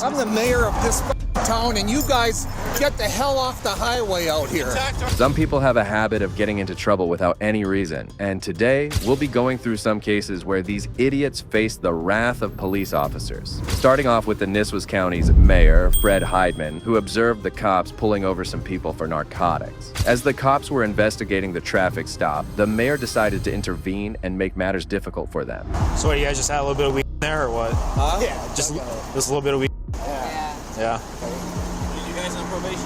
I'm the mayor of this town, and you guys get the hell off the highway out here. Some people have a habit of getting into trouble without any reason, and today we'll be going through some cases where these idiots face the wrath of police officers. Starting off with the Nisswa County's mayor, Fred Heidman, who observed the cops pulling over some people for narcotics. As the cops were investigating the traffic stop, the mayor decided to intervene and make matters difficult for them. So what, you guys just had a little bit of weed in there or what? Huh? Yeah, just a little bit of weed. Yeah. You guys on probation?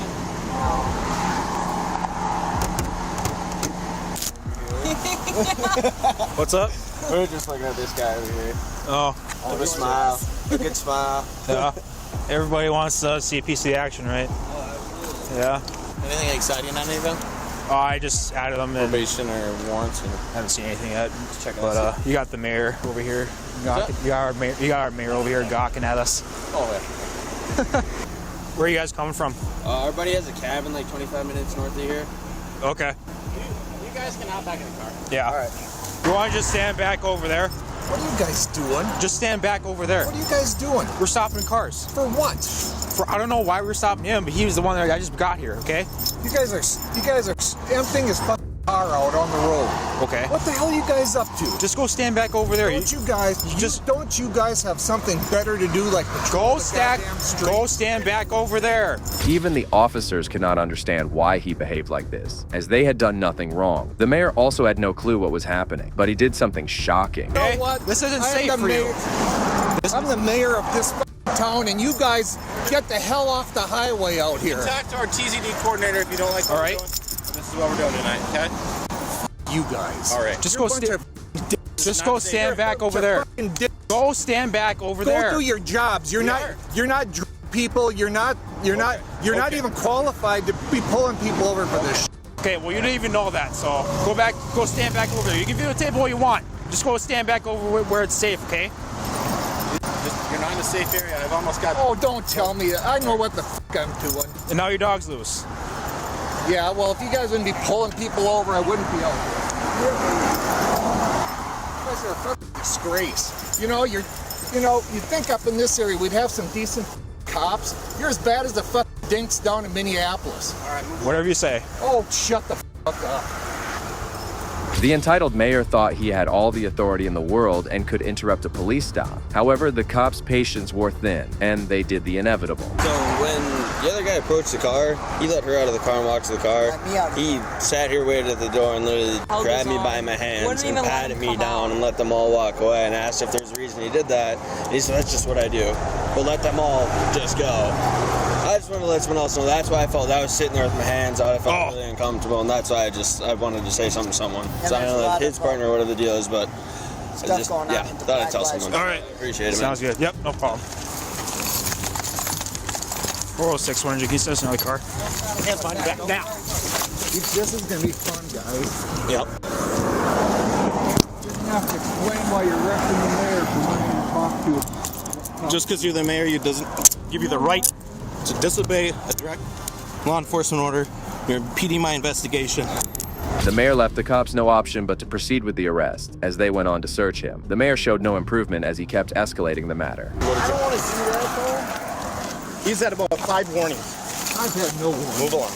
What's up? We're just looking at this guy over here. Oh. Have a smile. A good smile. Yeah. Everybody wants to see a piece of the action, right? Oh, yeah. Anything exciting on anything? Oh, I just added them in. Probation or warrants? Or... Haven't seen anything yet. Check it But out. you got the mayor over here. You got our mayor over here gawking at us. Oh, yeah. Where are you guys coming from? Our buddy has a cabin like 25 minutes north of here. Okay. You guys can hop back in the car. Yeah. All right. You want to just stand back over there? What are you guys doing? Just stand back over there. What are you guys doing? We're stopping cars. For what? I don't know why we're stopping him, but he was the one that I just got here, okay? You guys are emptying his fucking car out on the road. Okay. What the hell are you guys up to? Just go stand back over there. Don't you guys have something better to do, like patrol the goddamn street? Go stand back over there. Even the officers could not understand why he behaved like this, as they had done nothing wrong. The mayor also had no clue what was happening, but he did something shocking. You know what? This isn't safe for you. I'm the mayor of this town, and you guys get the hell off the highway out here. Talk to our TZD coordinator if you don't like what we're doing. This is what we're doing tonight, okay? You guys. All right. Just go stand back over there. Go stand back over there. Go do your jobs. You're not drug people. You're not even qualified to be pulling people over for this. Okay, well, you didn't even know that, so go stand back over there. You can videotape all you want. Just go stand back over where it's safe, okay? You're not in a safe area. I've almost got... Oh, don't tell me. I know what the fuck I'm doing. And now your dog's loose. Yeah, well, if you guys wouldn't be pulling people over, I wouldn't be out here. You guys are a fucking disgrace. You think up in this area we'd have some decent cops. You're as bad as the fucking dinks down in Minneapolis. All right, whatever you say. Oh, shut the fuck up. The entitled mayor thought he had all the authority in the world and could interrupt a police stop. However, the cops' patience wore thin, and they did the inevitable. So when the other guy approached the car, he let her out of the car and walked to the car. He sat here, waited at the door, and literally grabbed me by my hands and patted me down and let them all walk away, and asked if there's a reason he did that. And he said, that's just what I do. But let them all just go. I just wanted to let someone else know. That's why I felt I was sitting there with my hands out. I felt really uncomfortable, and that's why I wanted to say something to someone. So I don't know if his partner or whatever the deal is, but I just, thought I'd tell someone. All right. Appreciate it, man. Sounds good. Yep, no problem. 406, 100, can you send us another car? Can't find you back now. This is going to be fun, guys. Yep. You're going to have to explain why you're wrecking the mayor for wanting to talk to. Just because you're the mayor, it doesn't give you the right to disobey a direct law enforcement order. You're impeding my investigation. The mayor left the cops no option but to proceed with the arrest. As they went on to search him, the mayor showed no improvement as he kept escalating the matter. I don't want to do that, though. He's had about 5 warnings. I've had no warning. Move along.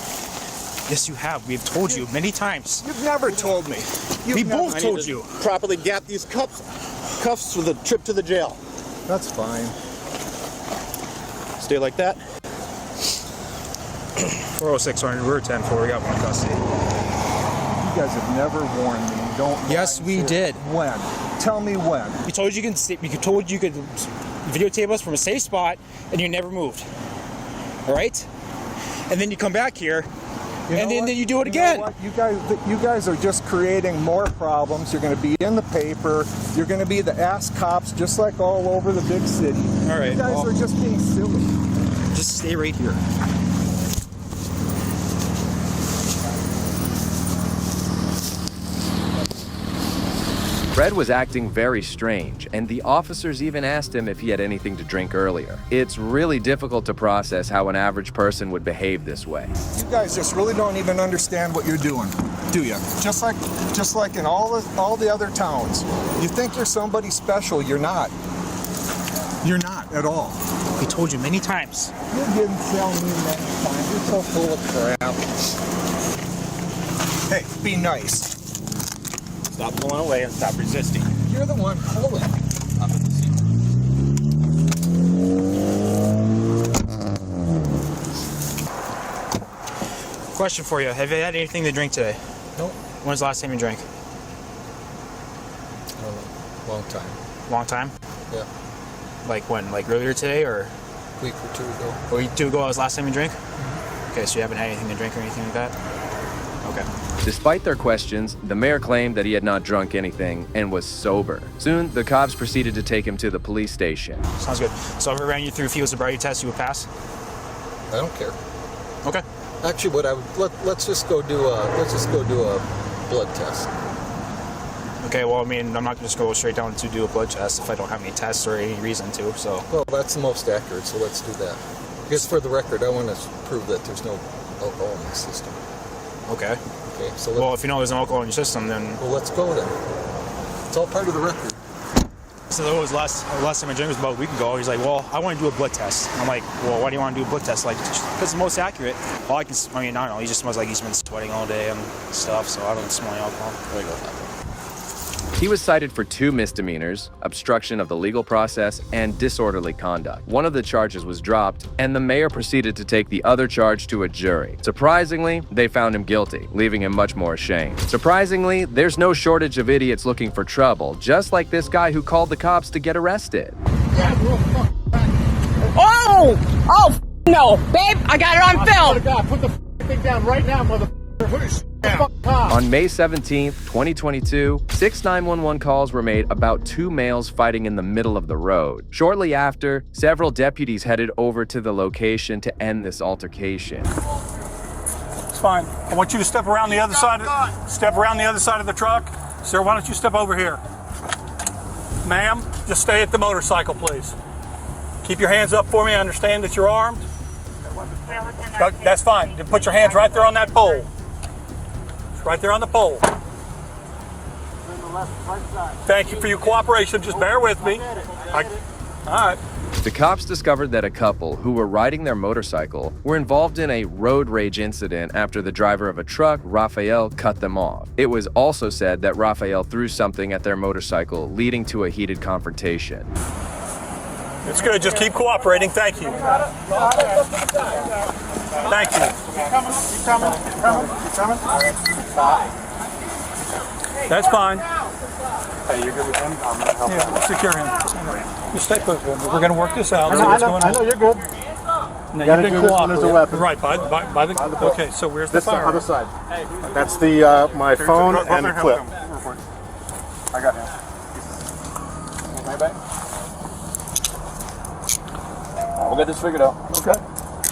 Yes, you have. We've told you many times. You've never told me. We both told you. Properly gap these cuffs for the trip to the jail. That's fine. Stay like that. 406, 100, we're 10-4. We got one custody. You guys have never warned me. Don't. Yes, we did. When? Tell me when. We told you could videotape us from a safe spot, and you never moved. All right? And then you come back here, and then you do it again. You guys are just creating more problems. You're going to be in the paper. You're going to be the ass cops, just like all over the big city. All right. You guys are just being silly. Just stay right here. Fred was acting very strange, and the officers even asked him if he had anything to drink earlier. It's really difficult to process how an average person would behave this way. You guys just really don't even understand what you're doing, do you? Just like in all the other towns. You think you're somebody special, you're not. You're not at all. We told you many times. You didn't tell me many times. You're so full of crap. Hey, be nice. Stop pulling away and stop resisting. You're the one pulling. Up in the seat. Question for you. Have you had anything to drink today? Nope. When's the last time you drank? I don't know. Long time. Long time? Yeah. Like when? Like earlier today or? A week or two ago. A week or two ago was the last time you drank? Okay, so you haven't had anything to drink or anything like that? Okay. Despite their questions, the mayor claimed that he had not drunk anything and was sober. Soon, the cops proceeded to take him to the police station. Sounds good. So if I ran you through a field sobriety test, you would pass? I don't care. Okay. Actually, what I would let's just go do a blood test. Okay, well, I mean, I'm not just going to go straight down to do a blood test if I don't have any tests or any reason to, so. Well, that's the most accurate, so let's do that. Because for the record, I want to prove that there's no alcohol in the system. Okay. Okay, so Well, if you know there's no alcohol in your system, then. well, let's go then. It's all part of the record. So that was last time I drank was about a week ago. He's like, well, I want to do a blood test. I'm like, well, why do you want to do a blood test? Like, because it's the most accurate. All I mean, I don't know. He just smells like he's been sweating all day and stuff, so I don't smell any alcohol. There you go. He was cited for 2 misdemeanors, obstruction of the legal process, and disorderly conduct. One of the charges was dropped, and the mayor proceeded to take the other charge to a jury. Surprisingly, they found him guilty, leaving him much more ashamed. Surprisingly, there's no shortage of idiots looking for trouble, just like this guy who called the cops to get arrested. Oh, no, babe, I got it on film. God, put the thing down right now, motherfucker. Put it down. On May 17, 2022, 6 911 calls were made about 2 males fighting in the middle of the road. Shortly after, several deputies headed over to the location to end this altercation. It's fine. I want you to step around the other side. Step around the other side of the truck. Sir, why don't you step over here? Ma'am, just stay at the motorcycle, please. Keep your hands up for me. I understand that you're armed. That's fine. Then put your hands right there on that pole. Right there on the pole. Thank you for your cooperation. Just bear with me. All right. The cops discovered that a couple who were riding their motorcycle were involved in a road rage incident after the driver of a truck, Raphael, cut them off. It was also said that Raphael threw something at their motorcycle, leading to a heated confrontation. It's good. Just keep cooperating. Thank you. Thank you. Keep coming. That's fine. Hey, you're good with him? I'm gonna help Yeah, secure him. You stay put. We're going to work this out. I know, you're good. No, Gotta you've been do this when there's a weapon. Right, by the okay, so where's the This fire? other side. That's the my phone and the clip. I got him. We'll get this figured out. Okay.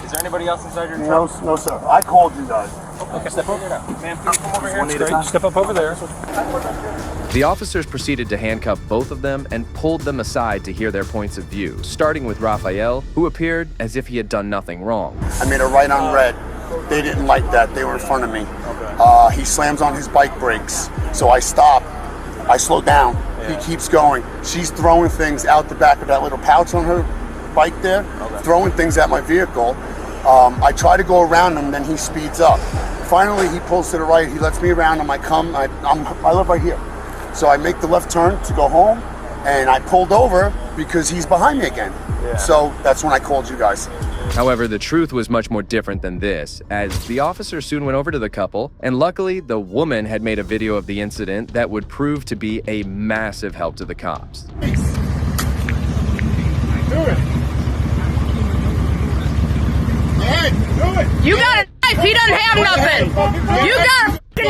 Is there anybody else inside your truck? No, sir. I called you guys. Okay, step over there. Man, please come over here. Great. Step up over there. The officers proceeded to handcuff both of them and pulled them aside to hear their points of view, starting with Raphael, who appeared as if he had done nothing wrong. I made a right on red. They didn't like that. They were in front of me. He slams on his bike brakes. So I stop. I slow down. He keeps going. She's throwing things out the back of that little pouch on her bike there, throwing things at my vehicle. I try to go around him, then he speeds up. Finally, he pulls to the right. He lets me around. I live right here. So I make the left turn to go home, and I pulled over because he's behind me again. So that's when I called you guys. However, the truth was much more different than this, as the officers soon went over to the couple, and luckily, the woman had made a video of the incident that would prove to be a massive help to the cops. Do it. All right, do it. You got a knife. He doesn't have nothing. You got a f***ing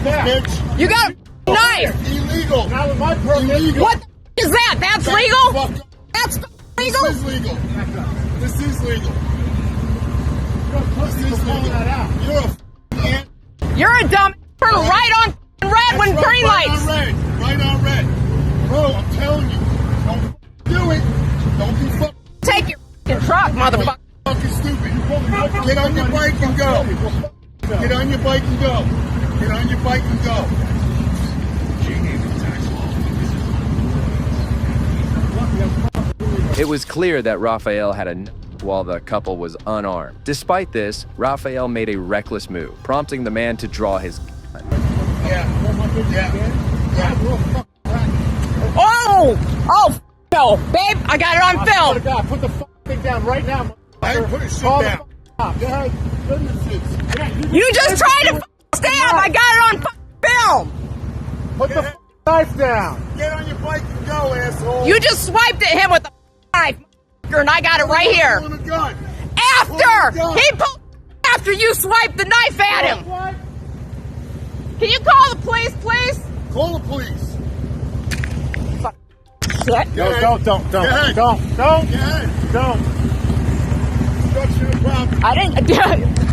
knife. You got a f***ing knife. Illegal. Not with my permit. What the f*** is that? That's legal? That's legal? This is legal. This is legal. This is legal. You're a f***ing You're a dumb. Turn right on red when green lights. Right on red. Bro, I'm telling you. Don't do it. Don't be fucking Take your f***ing truck, motherfucker. stupid. Get on your bike and go. Get on your bike and go. Get on your bike and go. It was clear that Raphael had a while the couple was unarmed. Despite this, Raphael made a reckless move, prompting the man to draw his gun. Oh, no, babe, I got it on film. God, put the thing down right now. I ain't put it shit down. You just tried to stab. I got it on film. Put the knife down. Get on your bike and go, asshole. You just swiped at him with the knife, and I got it right here. He pulled after you swiped the knife at him. Can you call the police, please? Call the police. Shit. Yo, don't. I didn't.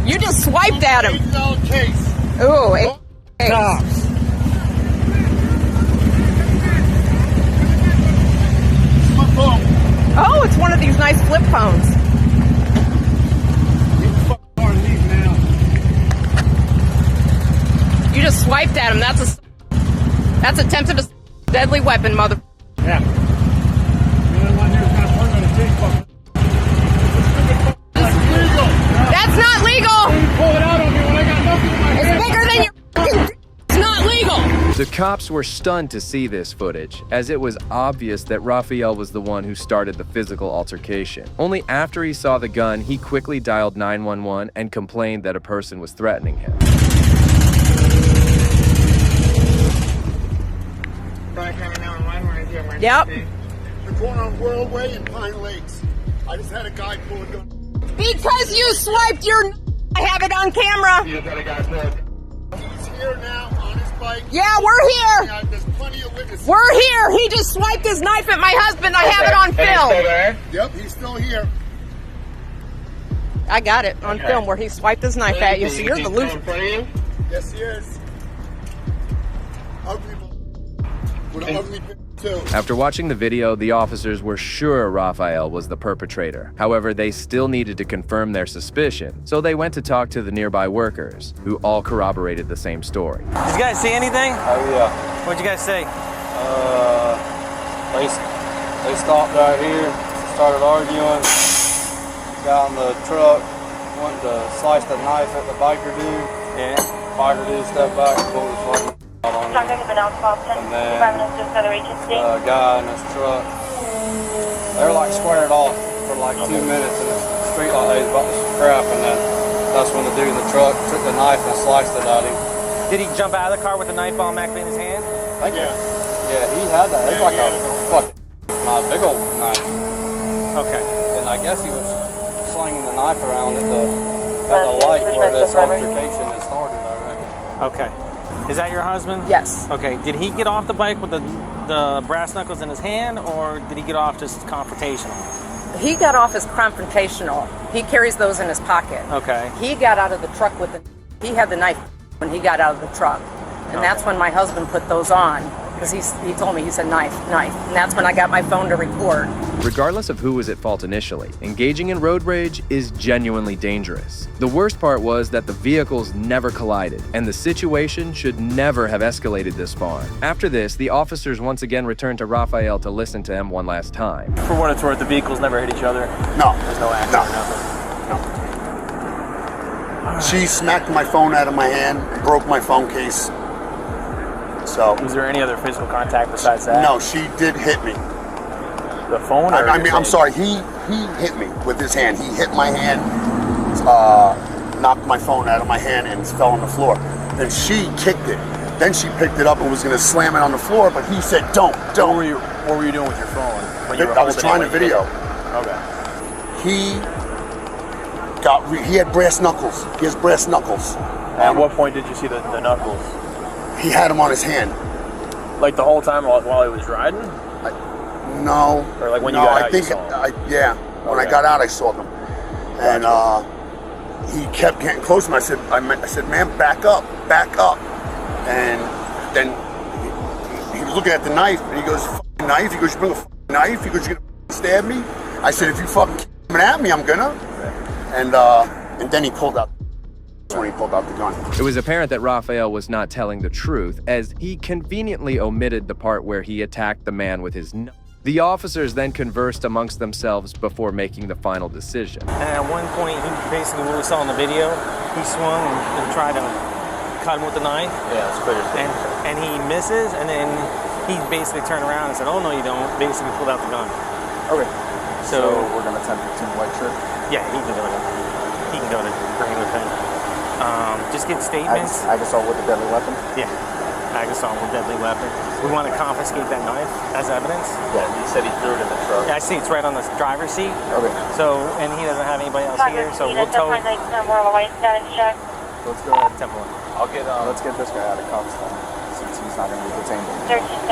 You just swiped at him. $8 case. Ooh, oh, it's one of these nice flip phones. You just swiped at him. That's attempted deadly weapon, mother. Yeah. That's not legal. Pull it out on me when I got nothing in my hand. It's bigger than your. It's not legal. The cops were stunned to see this footage, as it was obvious that Raphael was the one who started the physical altercation. Only after he saw the gun, he quickly dialed 911 and complained that a person was threatening him. Yep. The corner on World Way and Pine Lakes. I just had a guy pull a gun. Because you swiped your. I have it on camera. He's here now on his bike. Yeah, we're here. Yeah, there's plenty of witnesses. We're here. He just swiped his knife at my husband. I have it on film. Yep, he's still here. I got it on film where he swiped his knife at you, so you're the loser. Yes, he is. Ugly. With an ugly bitch, too. After watching the video, the officers were sure Raphael was the perpetrator. However, they still needed to confirm their suspicion, so they went to talk to the nearby workers, who all corroborated the same story. Did you guys see anything? Oh yeah. What'd you guys say? They stopped right here, started arguing. Got in the truck, went to slice the knife at the biker dude. Yeah. Biker dude stepped back and pulled his fucking out on me. And then the guy in his truck, they were like squared off for like 2 minutes in the street like they was about to scrap, and then that's when the dude in the truck took the knife and sliced it at him. Did he jump out of the car with the knife automatically in his hand? Yeah, he had that. It was like a fucking big old knife. Okay. And I guess he was slinging the knife around at the light where this altercation had started, I reckon. Okay. Is that your husband? Yes. Okay. Did he get off the bike with the brass knuckles in his hand, or did he get off just confrontational? He got off as confrontational. He carries those in his pocket. Okay. He got out of the truck with the. He had the knife when he got out of the truck, and that's when my husband put those on. Because he told me, he said knife. And that's when I got my phone to record. Regardless of who was at fault initially, engaging in road rage is genuinely dangerous. The worst part was that the vehicles never collided, and the situation should never have escalated this far. After this, the officers once again returned to Raphael to listen to him one last time. For what it's worth, the vehicles never hit each other? No. There's no accident, nothing? No. She smacked my phone out of my hand, broke my phone case. So. Was there any other physical contact besides that? No, she did hit me. The phone? Or I'm sorry. He hit me with his hand. He hit my hand, knocked my phone out of my hand, and fell on the floor. Then she kicked it. Then she picked it up and was going to slam it on the floor, but he said, "Don't." What were you doing with your phone? I was trying to video. Okay. He had brass knuckles. He has brass knuckles. At what point did you see the knuckles? He had them on his hand. Like the whole time while he was riding? No. Or like when you got out, you saw them? When I got out, I saw them. And he kept getting close to me. I said, "Man, back up." And then he was looking at the knife, and he goes, "Fucking knife?" He goes, "You bring a knife?" He goes, "You gonna stab me?" I said, "If you fucking coming at me, I'm gonna." And then he pulled out. When he pulled out the gun. It was apparent that Raphael was not telling the truth, as he conveniently omitted the part where he attacked the man with his knife. The officers then conversed amongst themselves before making the final decision. And at one point, he basically, what we saw in the video, he swung and tried to cut him with the knife. Yeah, it's clear. And he misses, and then he basically turned around and said, "Oh no, you don't." Basically pulled out the gun. Okay. So we're gonna 10-15 white shirt. Yeah, he can go to green with him. Just get statements. Agasol with a deadly weapon. Yeah, Agasol with deadly weapon. We want to confiscate that knife as evidence. Yeah, he said he threw it in the truck. Yeah, I see it's right on the driver's seat. Okay. So, and he doesn't have anybody else here, so we'll tow. Let's go ahead. Temple. Let's get this guy out of cuffs then, since he's not going to be detained.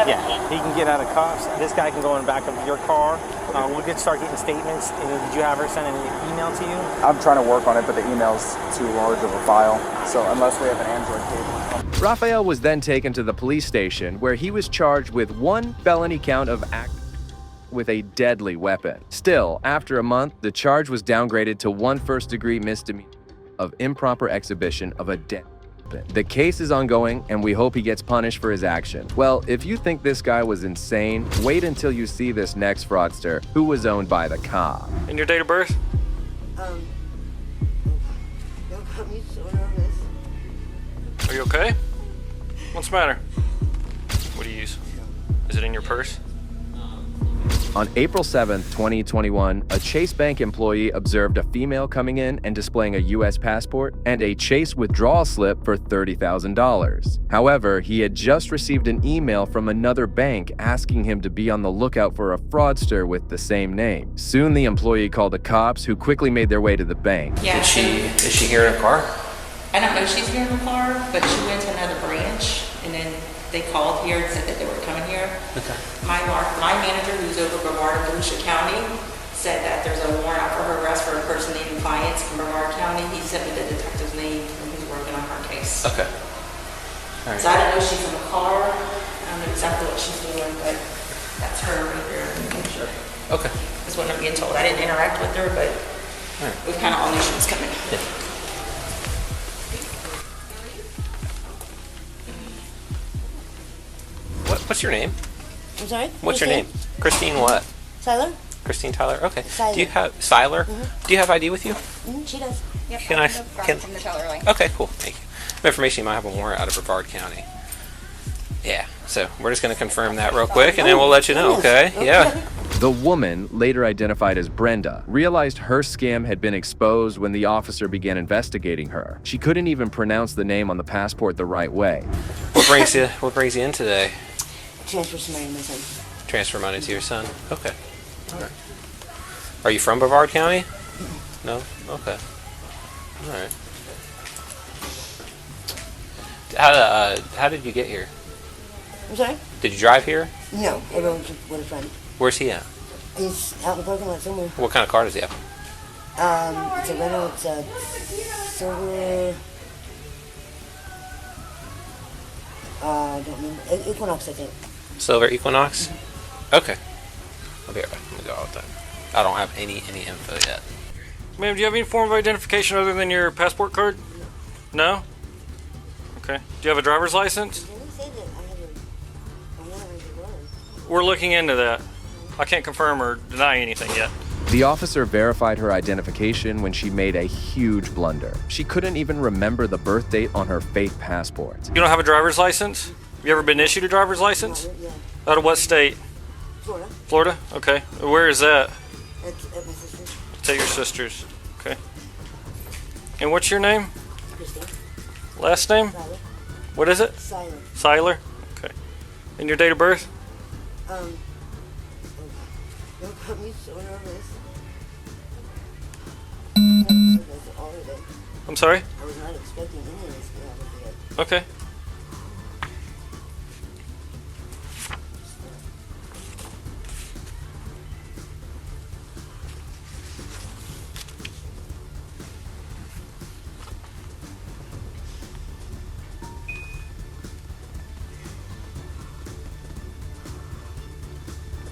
Yeah, he can get out of cuffs. This guy can go in the back of your car. We'll start getting statements. And did you have her send an email to you? I'm trying to work on it, but the email's too large of a file. So unless we have an Android cable. Raphael was then taken to the police station where he was charged with 1 felony count of with a deadly weapon. Still, after a month, the charge was downgraded to 1 first-degree misdemeanor of improper exhibition of a deadly weapon. The case is ongoing, and we hope he gets punished for his action. Well, if you think this guy was insane, wait until you see this next fraudster who was owned by the cop. And your date of birth? Are you okay? What's the matter? What do you use? Is it in your purse? On April 7th, 2021, a Chase Bank employee observed a female coming in and displaying a U.S. passport and a Chase withdrawal slip for $30,000. However, he had just received an email from another bank asking him to be on the lookout for a fraudster with the same name. Soon, the employee called the cops, who quickly made their way to the bank. Yeah, Is she here in a car? I don't know if she's here in the car, but she went to another branch, and then they called here and said that they were coming here. Okay. My manager, who's over Brevard and Volusia County, said that there's a warrant out for her arrest for a person named Defiance from Brevard County. He sent me the detective's name, and he's working on her case. Okay. All right. So I don't know if she's in the car. I don't know exactly what she's doing, but that's her right there. Sure. Okay. That's what I'm getting told. I didn't interact with her, but we kind of all knew she was coming. Yeah. What's your name? I'm sorry? What's your name? Christine what? Tyler? Christine Tyler? Okay. Siler. Do you have Siler? Do you have ID with you? She does. Yep, Can I can from the teller link. Okay, cool. Thank you. Some information, you might have a warrant out of Brevard County. Yeah. So we're just gonna confirm that real quick and then we'll let you know, okay? Yeah. The woman, later identified as Brenda, realized her scam had been exposed when the officer began investigating her. She couldn't even pronounce the name on the passport the right way. What brings you in today? Transfer some money to my son. Transfer money to your son? Okay. All right. Are you from Brevard County? No? Okay. All right. How did you get here? I'm sorry? Did you drive here? No, I rode with a friend. Where's he at? He's out in the parking lot somewhere. What kind of car does he have? It's a rental. It's a silver. I don't remember. Equinox, I think. Silver Equinox? Okay. I'll be right back. I'm gonna go all the time. I don't have any info yet. Ma'am, do you have any form of identification other than your passport card? No? Okay. Do you have a driver's license? We're looking into that. I can't confirm or deny anything yet. The officer verified her identification when she made a huge blunder. She couldn't even remember the birth date on her fake passport. You don't have a driver's license? Have you ever been issued a driver's license? Yeah. Out of what state? Florida. Florida? Okay. Where is that? It's at my sister's. It's at your sister's. Okay. And what's your name? Christine. Last name? Tyler. What is it? Siler. Siler? Okay. And your date of birth? Don't put me so nervous. I'm sorry? I was not expecting any of this to happen today. Okay.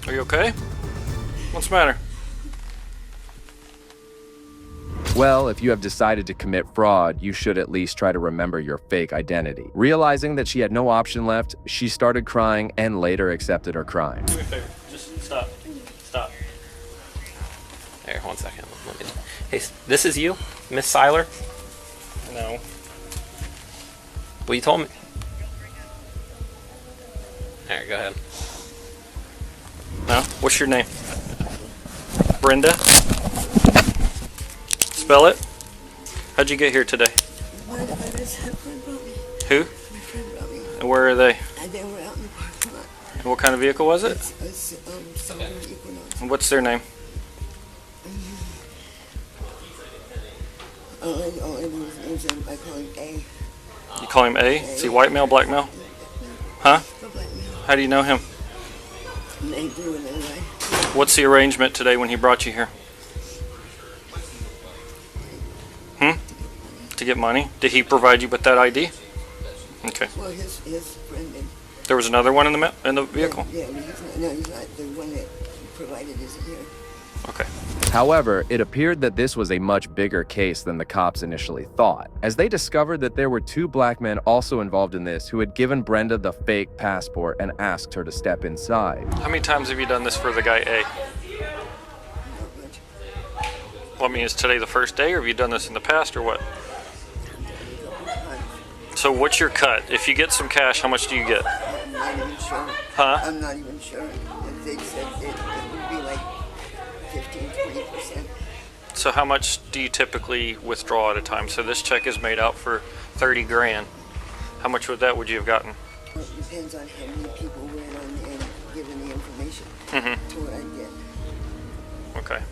Are you okay? What's the matter? Well, if you have decided to commit fraud, you should at least try to remember your fake identity. Realizing that she had no option left, she started crying and later accepted her crime. Do me a favor. Just stop. 1 second. Hey, this is you, Miss Seiler? No. Well, you told me. All right, go ahead. No? What's your name? Brenda? Spell it. How'd you get here today? Who? And where are they? They were out in the parking lot. And what kind of vehicle was it? And what's their name? I call him A. You call him A? Is he white male, black male? Huh? How do you know him? What's the arrangement today when he brought you here? To get money? Did he provide you with that ID? Okay. Well, his friend did. There was another one in the vehicle? Yeah, he's not the one that provided isn't here. Okay. However, it appeared that this was a much bigger case than the cops initially thought, as they discovered that there were 2 black men also involved in this who had given Brenda the fake passport and asked her to step inside. How many times have you done this for the guy A? Well, I mean, is today the first day, or have you done this in the past, or what? So what's your cut? If you get some cash, how much do you get? I'm not even sure. Huh? I'm not even sure. They said it would be like 15-20%. So how much do you typically withdraw at a time? So this check is made out for 30 grand. How much would you have gotten? It depends on how many people were in and given the information to what I get. Okay.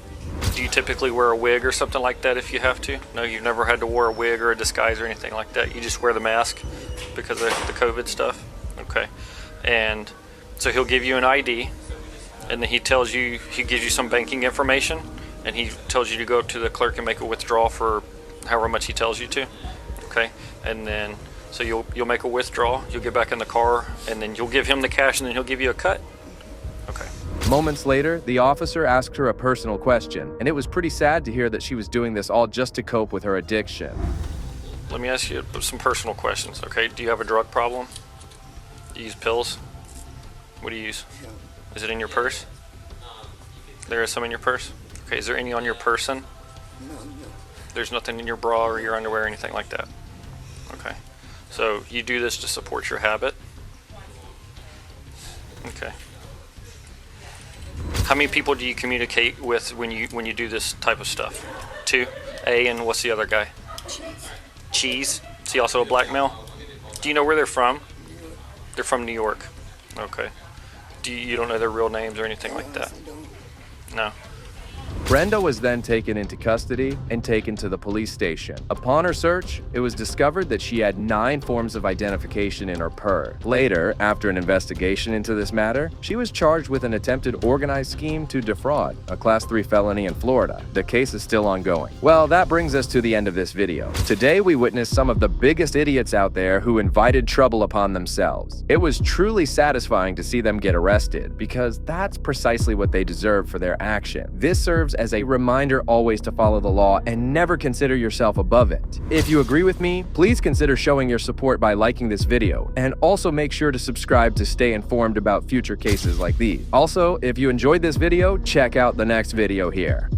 Do you typically wear a wig or something like that if you have to? No, you've never had to wear a wig or a disguise or anything like that. You just wear the mask because of the COVID stuff? Okay. And so he'll give you an ID, and then he gives you some banking information, and he tells you to go to the clerk and make a withdrawal for however much he tells you to. Okay. And then, so you'll make a withdrawal, you'll get back in the car, and then you'll give him the cash, and then he'll give you a cut. Okay. Moments later, the officer asked her a personal question, and it was pretty sad to hear that she was doing this all just to cope with her addiction. Let me ask you some personal questions, okay? Do you have a drug problem? Do you use pills? What do you use? Is it in your purse? There is some in your purse? Okay, is there any on your person? No. There's nothing in your bra or your underwear or anything like that? Okay. So you do this to support your habit? Okay. How many people do you communicate with when you do this type of stuff? 2? A, and what's the other guy? Cheese. Is he also a black male? Do you know where they're from? They're from New York. Okay. You don't know their real names or anything like that? No. Brenda was then taken into custody and taken to the police station. Upon her search, it was discovered that she had 9 forms of identification in her PUR. Later, after an investigation into this matter, she was charged with an attempted organized scheme to defraud, a Class 3 felony in Florida. The case is still ongoing. Well, that brings us to the end of this video. Today, we witnessed some of the biggest idiots out there who invited trouble upon themselves. It was truly satisfying to see them get arrested, because that's precisely what they deserve for their action. This serves as a reminder always to follow the law and never consider yourself above it. If you agree with me, please consider showing your support by liking this video, and also make sure to subscribe to stay informed about future cases like these. Also, if you enjoyed this video, check out the next video here.